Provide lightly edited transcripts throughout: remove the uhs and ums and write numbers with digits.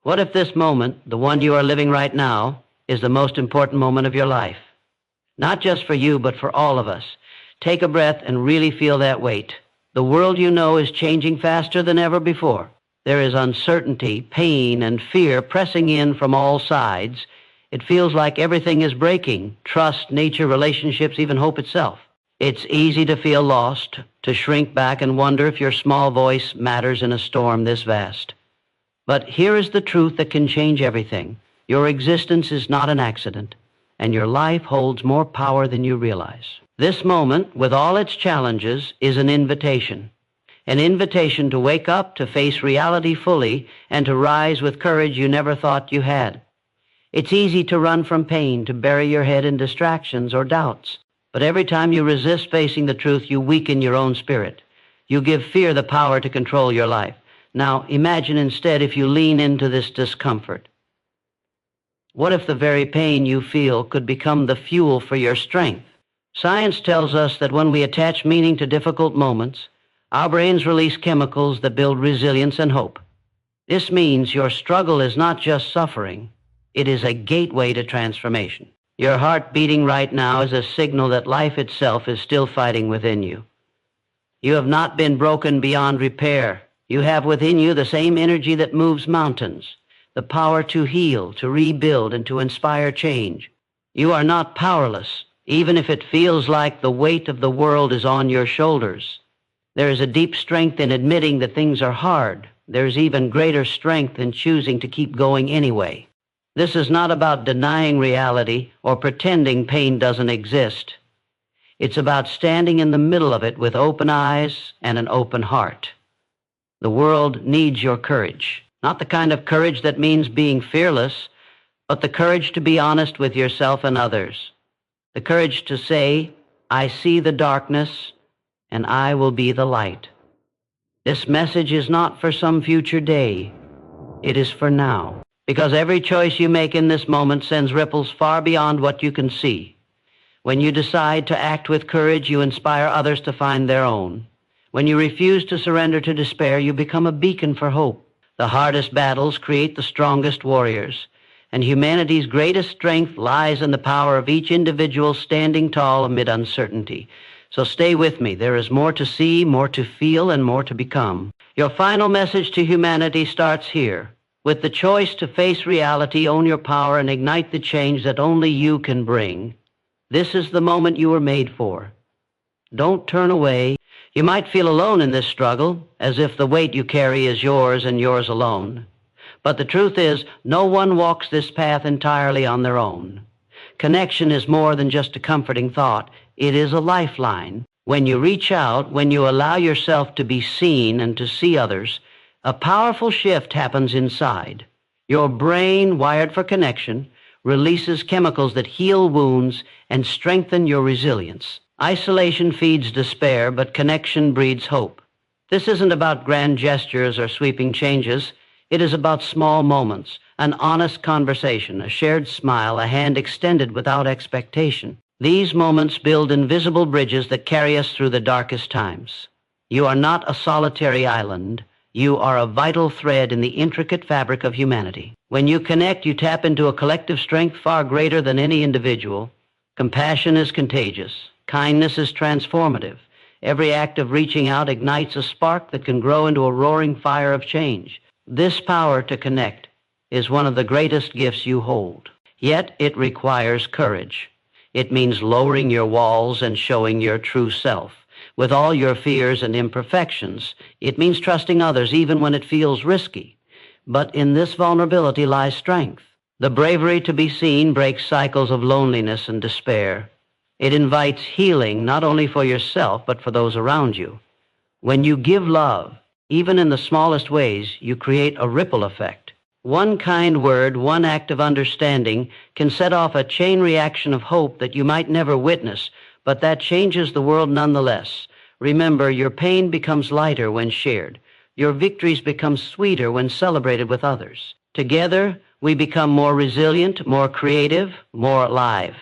What if this moment, the one you are living right now, is the most important moment of your life? Not just for you, but for all of us. Take a breath and really feel that weight. The world you know is changing faster than ever before. There is uncertainty, pain, and fear pressing in from all sides. It feels like everything is breaking: trust, nature, relationships, even hope itself. It's easy to feel lost, to shrink back and wonder if your small voice matters in a storm this vast. But here is the truth that can change everything. Your existence is not an accident, and your life holds more power than you realize. This moment, with all its challenges, is an invitation to wake up, to face reality fully, and to rise with courage you never thought you had. It's easy to run from pain, to bury your head in distractions or doubts. But every time you resist facing the truth, you weaken your own spirit. You give fear the power to control your life. Now, imagine instead if you lean into this discomfort. What if the very pain you feel could become the fuel for your strength? Science tells us that when we attach meaning to difficult moments, our brains release chemicals that build resilience and hope. This means your struggle is not just suffering, it is a gateway to transformation. Your heart beating right now is a signal that life itself is still fighting within you. You have not been broken beyond repair. You have within you the same energy that moves mountains, the power to heal, to rebuild, and to inspire change. You are not powerless, even if it feels like the weight of the world is on your shoulders. There is a deep strength in admitting that things are hard. There is even greater strength in choosing to keep going anyway. This is not about denying reality or pretending pain doesn't exist. It's about standing in the middle of it with open eyes and an open heart. The world needs your courage, not the kind of courage that means being fearless, but the courage to be honest with yourself and others. The courage to say, I see the darkness and I will be the light. This message is not for some future day. It is for now. Because every choice you make in this moment sends ripples far beyond what you can see. When you decide to act with courage, you inspire others to find their own. When you refuse to surrender to despair, you become a beacon for hope. The hardest battles create the strongest warriors, and humanity's greatest strength lies in the power of each individual standing tall amid uncertainty. So stay with me. There is more to see, more to feel, and more to become. Your final message to humanity starts here. With the choice to face reality, own your power, and ignite the change that only you can bring. This is the moment you were made for. Don't turn away. You might feel alone in this struggle, as if the weight you carry is yours and yours alone. But the truth is, no one walks this path entirely on their own. Connection is more than just a comforting thought. It is a lifeline. When you reach out, when you allow yourself to be seen and to see others, a powerful shift happens inside. Your brain, wired for connection, releases chemicals that heal wounds and strengthen your resilience. Isolation feeds despair, but connection breeds hope. This isn't about grand gestures or sweeping changes. It is about small moments, an honest conversation, a shared smile, a hand extended without expectation. These moments build invisible bridges that carry us through the darkest times. You are not a solitary island. You are a vital thread in the intricate fabric of humanity. When you connect, you tap into a collective strength far greater than any individual. Compassion is contagious. Kindness is transformative. Every act of reaching out ignites a spark that can grow into a roaring fire of change. This power to connect is one of the greatest gifts you hold. Yet it requires courage. It means lowering your walls and showing your true self. With all your fears and imperfections, it means trusting others even when it feels risky. But in this vulnerability lies strength. The bravery to be seen breaks cycles of loneliness and despair. It invites healing not only for yourself, but for those around you. When you give love, even in the smallest ways, you create a ripple effect. One kind word, one act of understanding can set off a chain reaction of hope that you might never witness, but that changes the world nonetheless. Remember, your pain becomes lighter when shared. Your victories become sweeter when celebrated with others. Together, we become more resilient, more creative, more alive.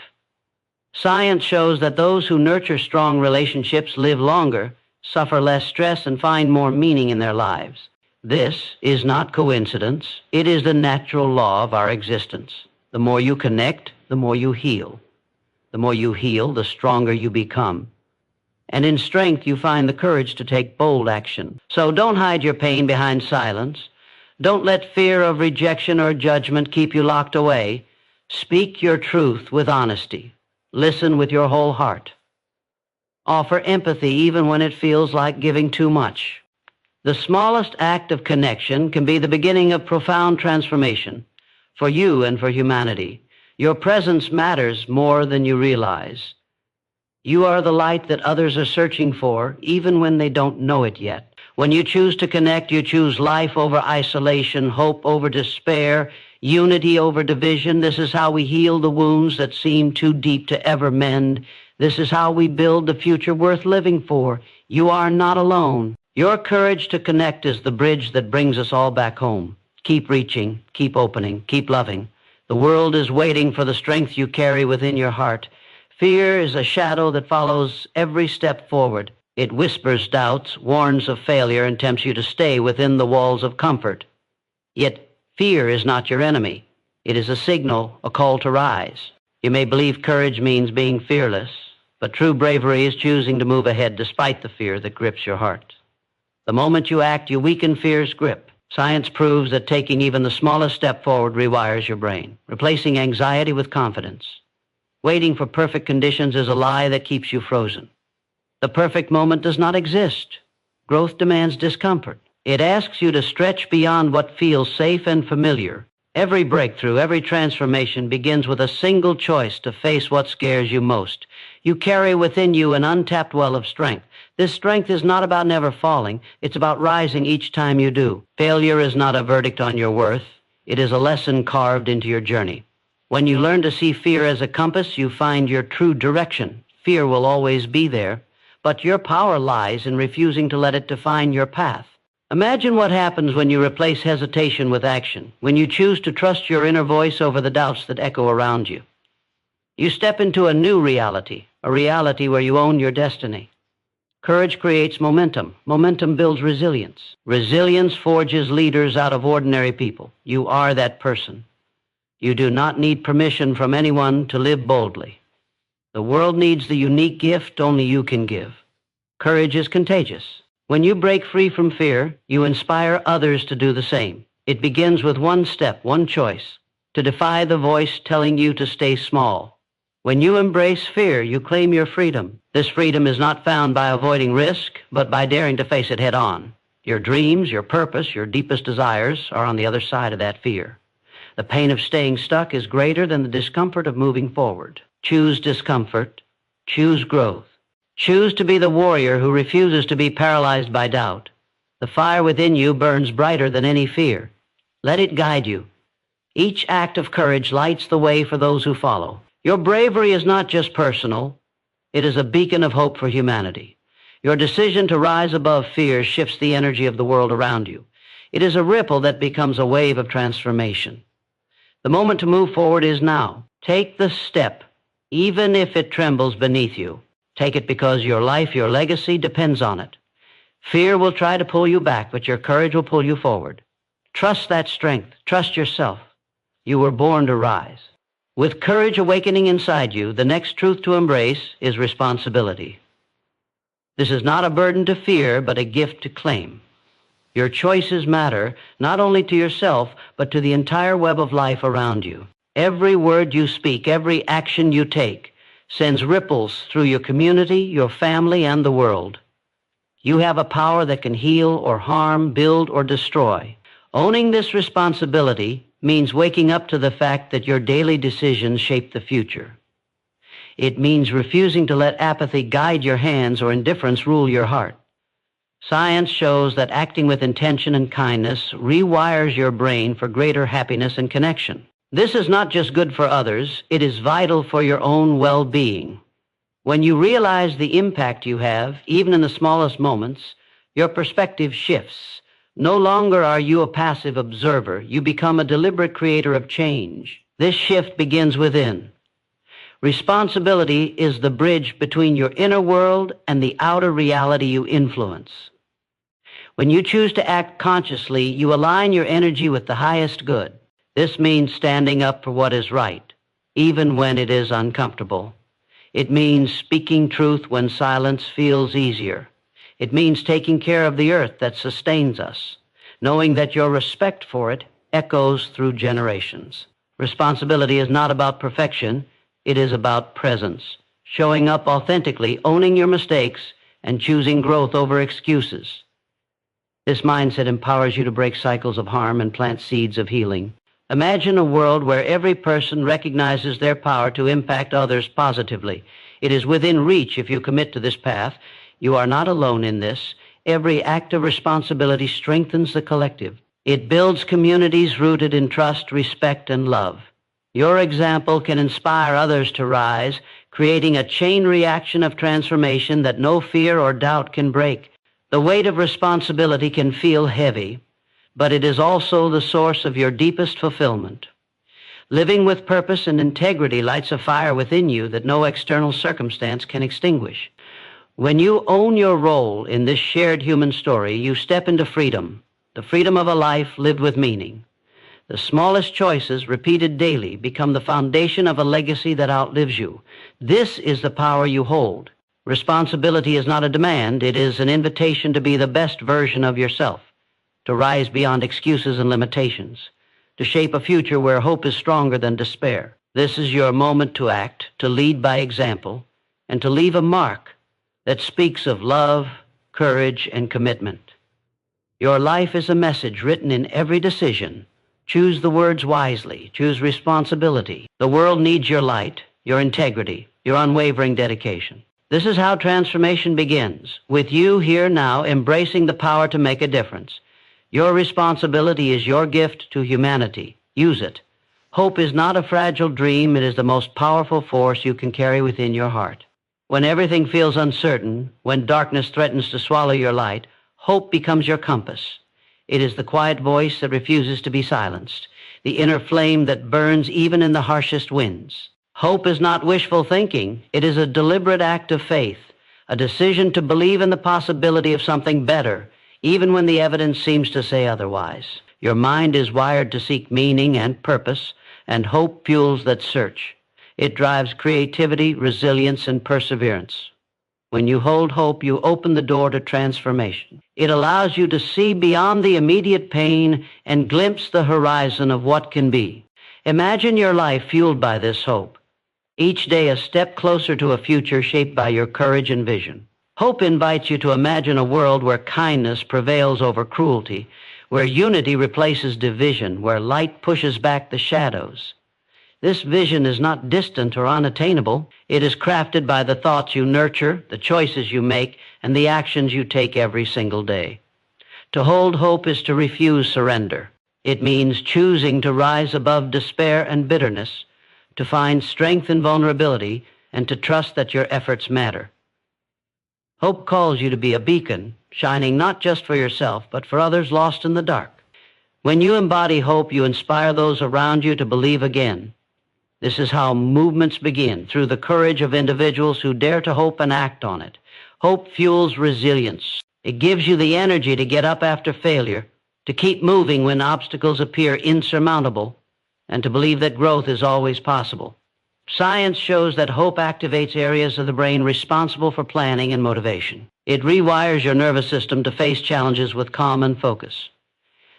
Science shows that those who nurture strong relationships live longer, suffer less stress, and find more meaning in their lives. This is not coincidence. It is the natural law of our existence. The more you connect, the more you heal. The more you heal, the stronger you become. And in strength, you find the courage to take bold action. So don't hide your pain behind silence. Don't let fear of rejection or judgment keep you locked away. Speak your truth with honesty. Listen with your whole heart. Offer empathy even when it feels like giving too much. The smallest act of connection can be the beginning of profound transformation for you and for humanity. Your presence matters more than you realize. You are the light that others are searching for, even when they don't know it yet. When you choose to connect, you choose life over isolation, hope over despair, unity over division. This is how we heal the wounds that seem too deep to ever mend. This is how we build the future worth living for. You are not alone. Your courage to connect is the bridge that brings us all back home. Keep reaching, keep opening, keep loving. The world is waiting for the strength you carry within your heart. Fear is a shadow that follows every step forward. It whispers doubts, warns of failure, and tempts you to stay within the walls of comfort. Yet fear is not your enemy. It is a signal, a call to rise. You may believe courage means being fearless, but true bravery is choosing to move ahead despite the fear that grips your heart. The moment you act, you weaken fear's grip. Science proves that taking even the smallest step forward rewires your brain, replacing anxiety with confidence. Waiting for perfect conditions is a lie that keeps you frozen. The perfect moment does not exist. Growth demands discomfort. It asks you to stretch beyond what feels safe and familiar. Every breakthrough, every transformation begins with a single choice to face what scares you most. You carry within you an untapped well of strength. This strength is not about never falling. It's about rising each time you do. Failure is not a verdict on your worth. It is a lesson carved into your journey. When you learn to see fear as a compass, you find your true direction. Fear will always be there, but your power lies in refusing to let it define your path. Imagine what happens when you replace hesitation with action, when you choose to trust your inner voice over the doubts that echo around you. You step into a new reality, a reality where you own your destiny. Courage creates momentum. Momentum builds resilience. Resilience forges leaders out of ordinary people. You are that person. You do not need permission from anyone to live boldly. The world needs the unique gift only you can give. Courage is contagious. When you break free from fear, you inspire others to do the same. It begins with one step, one choice, to defy the voice telling you to stay small. When you embrace fear, you claim your freedom. This freedom is not found by avoiding risk, but by daring to face it head on. Your dreams, your purpose, your deepest desires are on the other side of that fear. The pain of staying stuck is greater than the discomfort of moving forward. Choose discomfort. Choose growth. Choose to be the warrior who refuses to be paralyzed by doubt. The fire within you burns brighter than any fear. Let it guide you. Each act of courage lights the way for those who follow. Your bravery is not just personal. It is a beacon of hope for humanity. Your decision to rise above fear shifts the energy of the world around you. It is a ripple that becomes a wave of transformation. The moment to move forward is now. Take the step, even if it trembles beneath you. Take it because your life, your legacy depends on it. Fear will try to pull you back, but your courage will pull you forward. Trust that strength. Trust yourself. You were born to rise. With courage awakening inside you, the next truth to embrace is responsibility. This is not a burden to fear, but a gift to claim. Your choices matter, not only to yourself, but to the entire web of life around you. Every word you speak, every action you take, sends ripples through your community, your family, and the world. You have a power that can heal or harm, build or destroy. Owning this responsibility means waking up to the fact that your daily decisions shape the future. It means refusing to let apathy guide your hands or indifference rule your heart. Science shows that acting with intention and kindness rewires your brain for greater happiness and connection. This is not just good for others, it is vital for your own well-being. When you realize the impact you have, even in the smallest moments, your perspective shifts. No longer are you a passive observer, you become a deliberate creator of change. This shift begins within. Responsibility is the bridge between your inner world and the outer reality you influence. When you choose to act consciously, you align your energy with the highest good. This means standing up for what is right, even when it is uncomfortable. It means speaking truth when silence feels easier. It means taking care of the earth that sustains us, knowing that your respect for it echoes through generations. Responsibility is not about perfection, it is about presence, showing up authentically, owning your mistakes, and choosing growth over excuses. This mindset empowers you to break cycles of harm and plant seeds of healing. Imagine a world where every person recognizes their power to impact others positively. It is within reach if you commit to this path. You are not alone in this. Every act of responsibility strengthens the collective. It builds communities rooted in trust, respect, and love. Your example can inspire others to rise, creating a chain reaction of transformation that no fear or doubt can break. The weight of responsibility can feel heavy, but it is also the source of your deepest fulfillment. Living with purpose and integrity lights a fire within you that no external circumstance can extinguish. When you own your role in this shared human story, you step into freedom, the freedom of a life lived with meaning. The smallest choices, repeated daily, become the foundation of a legacy that outlives you. This is the power you hold. Responsibility is not a demand, it is an invitation to be the best version of yourself, to rise beyond excuses and limitations, to shape a future where hope is stronger than despair. This is your moment to act, to lead by example, and to leave a mark that speaks of love, courage, and commitment. Your life is a message written in every decision. Choose the words wisely. Choose responsibility. The world needs your light, your integrity, your unwavering dedication. This is how transformation begins, with you here now embracing the power to make a difference. Your responsibility is your gift to humanity. Use it. Hope is not a fragile dream. It is the most powerful force you can carry within your heart. When everything feels uncertain, when darkness threatens to swallow your light, hope becomes your compass. It is the quiet voice that refuses to be silenced, the inner flame that burns even in the harshest winds. Hope is not wishful thinking. It is a deliberate act of faith, a decision to believe in the possibility of something better, even when the evidence seems to say otherwise. Your mind is wired to seek meaning and purpose, and hope fuels that search. It drives creativity, resilience, and perseverance. When you hold hope, you open the door to transformation. It allows you to see beyond the immediate pain and glimpse the horizon of what can be. Imagine your life fueled by this hope, each day a step closer to a future shaped by your courage and vision. Hope invites you to imagine a world where kindness prevails over cruelty, where unity replaces division, where light pushes back the shadows. This vision is not distant or unattainable. It is crafted by the thoughts you nurture, the choices you make, and the actions you take every single day. To hold hope is to refuse surrender. It means choosing to rise above despair and bitterness, to find strength in vulnerability, and to trust that your efforts matter. Hope calls you to be a beacon, shining not just for yourself, but for others lost in the dark. When you embody hope, you inspire those around you to believe again. This is how movements begin, through the courage of individuals who dare to hope and act on it. Hope fuels resilience. It gives you the energy to get up after failure, to keep moving when obstacles appear insurmountable, and to believe that growth is always possible. Science shows that hope activates areas of the brain responsible for planning and motivation. It rewires your nervous system to face challenges with calm and focus.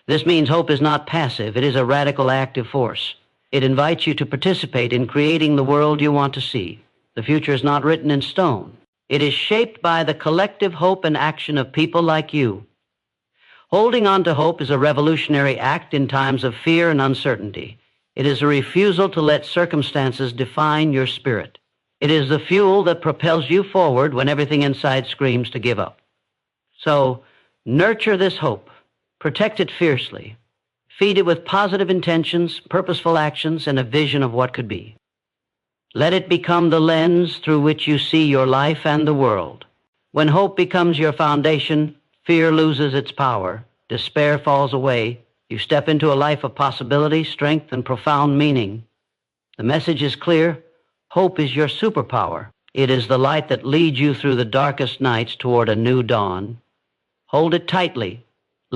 This means hope is not passive. It is a radical active force. It invites you to participate in creating the world you want to see. The future is not written in stone. It is shaped by the collective hope and action of people like you. Holding on to hope is a revolutionary act in times of fear and uncertainty. It is a refusal to let circumstances define your spirit. It is the fuel that propels you forward when everything inside screams to give up. So, nurture this hope. Protect it fiercely. Feed it with positive intentions, purposeful actions, and a vision of what could be. Let it become the lens through which you see your life and the world. When hope becomes your foundation, fear loses its power, despair falls away. You step into a life of possibility, strength, and profound meaning. The message is clear. Hope is your superpower. It is the light that leads you through the darkest nights toward a new dawn. Hold it tightly,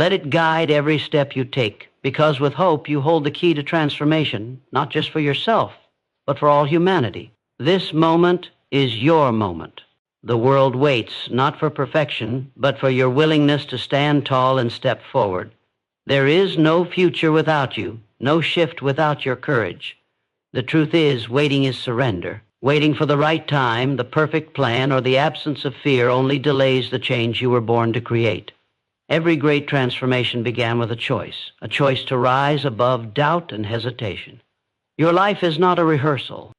Let it guide every step you take, because with hope you hold the key to transformation, not just for yourself, but for all humanity. This moment is your moment. The world waits not for perfection, but for your willingness to stand tall and step forward. There is no future without you, no shift without your courage. The truth is, waiting is surrender. Waiting for the right time, the perfect plan, or the absence of fear only delays the change you were born to create. Every great transformation began with a choice to rise above doubt and hesitation. Your life is not a rehearsal.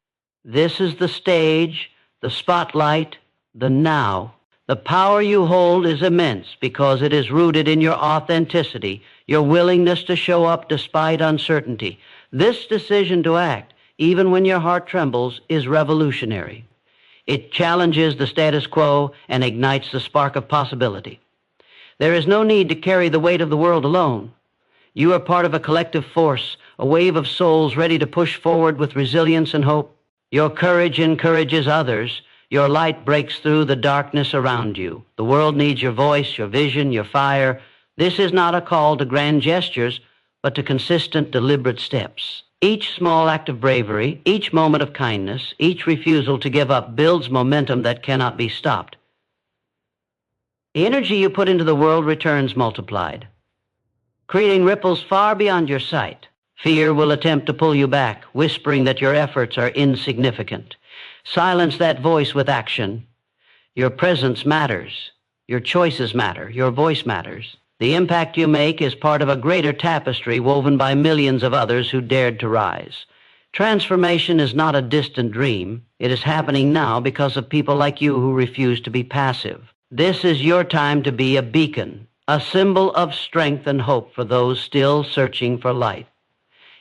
This is the stage, the spotlight, the now. The power you hold is immense because it is rooted in your authenticity, your willingness to show up despite uncertainty. This decision to act, even when your heart trembles, is revolutionary. It challenges the status quo and ignites the spark of possibility. There is no need to carry the weight of the world alone. You are part of a collective force, a wave of souls ready to push forward with resilience and hope. Your courage encourages others. Your light breaks through the darkness around you. The world needs your voice, your vision, your fire. This is not a call to grand gestures, but to consistent, deliberate steps. Each small act of bravery, each moment of kindness, each refusal to give up builds momentum that cannot be stopped. The energy you put into the world returns multiplied, creating ripples far beyond your sight. Fear will attempt to pull you back, whispering that your efforts are insignificant. Silence that voice with action. Your presence matters. Your choices matter. Your voice matters. The impact you make is part of a greater tapestry woven by millions of others who dared to rise. Transformation is not a distant dream. It is happening now because of people like you who refuse to be passive. This is your time to be a beacon, a symbol of strength and hope for those still searching for light.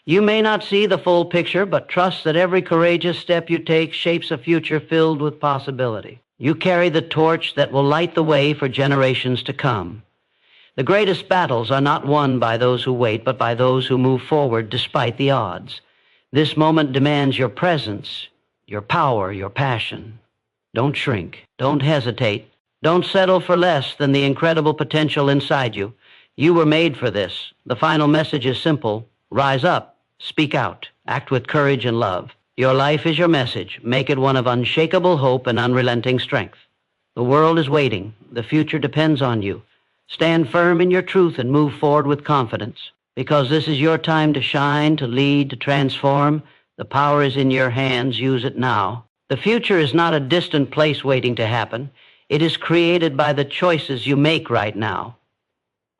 You may not see the full picture, but trust that every courageous step you take shapes a future filled with possibility. You carry the torch that will light the way for generations to come. The greatest battles are not won by those who wait, but by those who move forward despite the odds. This moment demands your presence, your power, your passion. Don't shrink. Don't hesitate. Don't settle for less than the incredible potential inside you. You were made for this. The final message is simple. Rise up. Speak out. Act with courage and love. Your life is your message. Make it one of unshakable hope and unrelenting strength. The world is waiting. The future depends on you. Stand firm in your truth and move forward with confidence. Because this is your time to shine, to lead, to transform. The power is in your hands. Use it now. The future is not a distant place waiting to happen. It is created by the choices you make right now.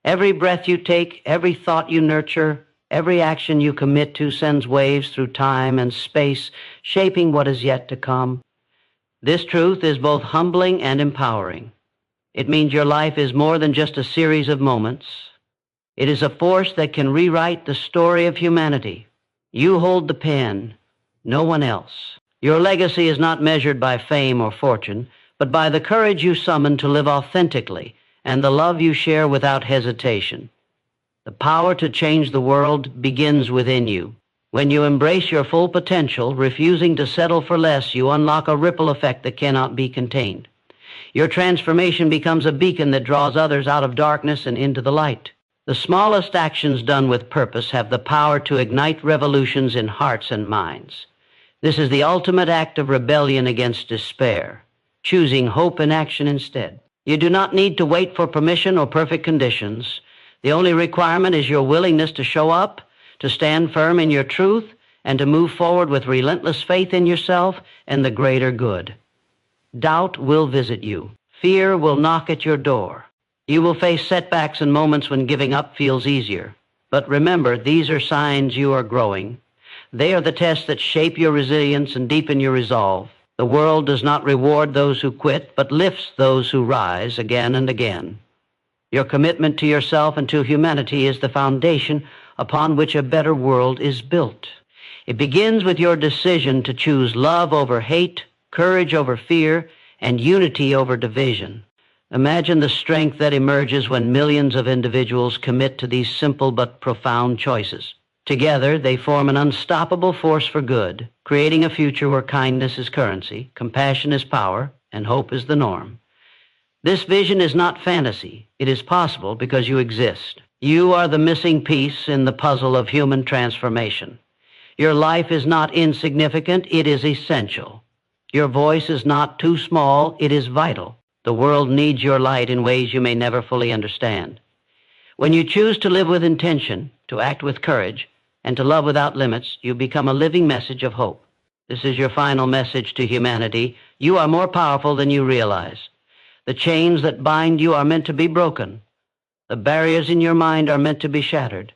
Every breath you take, every thought you nurture, every action you commit to sends waves through time and space, shaping what is yet to come. This truth is both humbling and empowering. It means your life is more than just a series of moments. It is a force that can rewrite the story of humanity. You hold the pen, no one else. Your legacy is not measured by fame or fortune, but by the courage you summon to live authentically and the love you share without hesitation. The power to change the world begins within you. When you embrace your full potential, refusing to settle for less, you unlock a ripple effect that cannot be contained. Your transformation becomes a beacon that draws others out of darkness and into the light. The smallest actions done with purpose have the power to ignite revolutions in hearts and minds. This is the ultimate act of rebellion against despair, choosing hope and action instead. You do not need to wait for permission or perfect conditions. The only requirement is your willingness to show up, to stand firm in your truth, and to move forward with relentless faith in yourself and the greater good. Doubt will visit you. Fear will knock at your door. You will face setbacks and moments when giving up feels easier. But remember, these are signs you are growing. They are the tests that shape your resilience and deepen your resolve. The world does not reward those who quit, but lifts those who rise again and again. Your commitment to yourself and to humanity is the foundation upon which a better world is built. It begins with your decision to choose love over hate, courage over fear, and unity over division. Imagine the strength that emerges when millions of individuals commit to these simple but profound choices. Together, they form an unstoppable force for good, creating a future where kindness is currency, compassion is power, and hope is the norm. This vision is not fantasy. It is possible because you exist. You are the missing piece in the puzzle of human transformation. Your life is not insignificant, it is essential. Your voice is not too small, it is vital. The world needs your light in ways you may never fully understand. When you choose to live with intention, to act with courage, and to love without limits, you become a living message of hope. This is your final message to humanity. You are more powerful than you realize. The chains that bind you are meant to be broken. The barriers in your mind are meant to be shattered.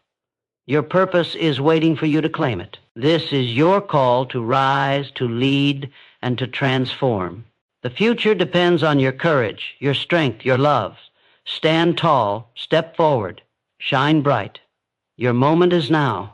Your purpose is waiting for you to claim it. This is your call to rise, to lead, and to transform. The future depends on your courage, your strength, your love. Stand tall, step forward, shine bright. Your moment is now.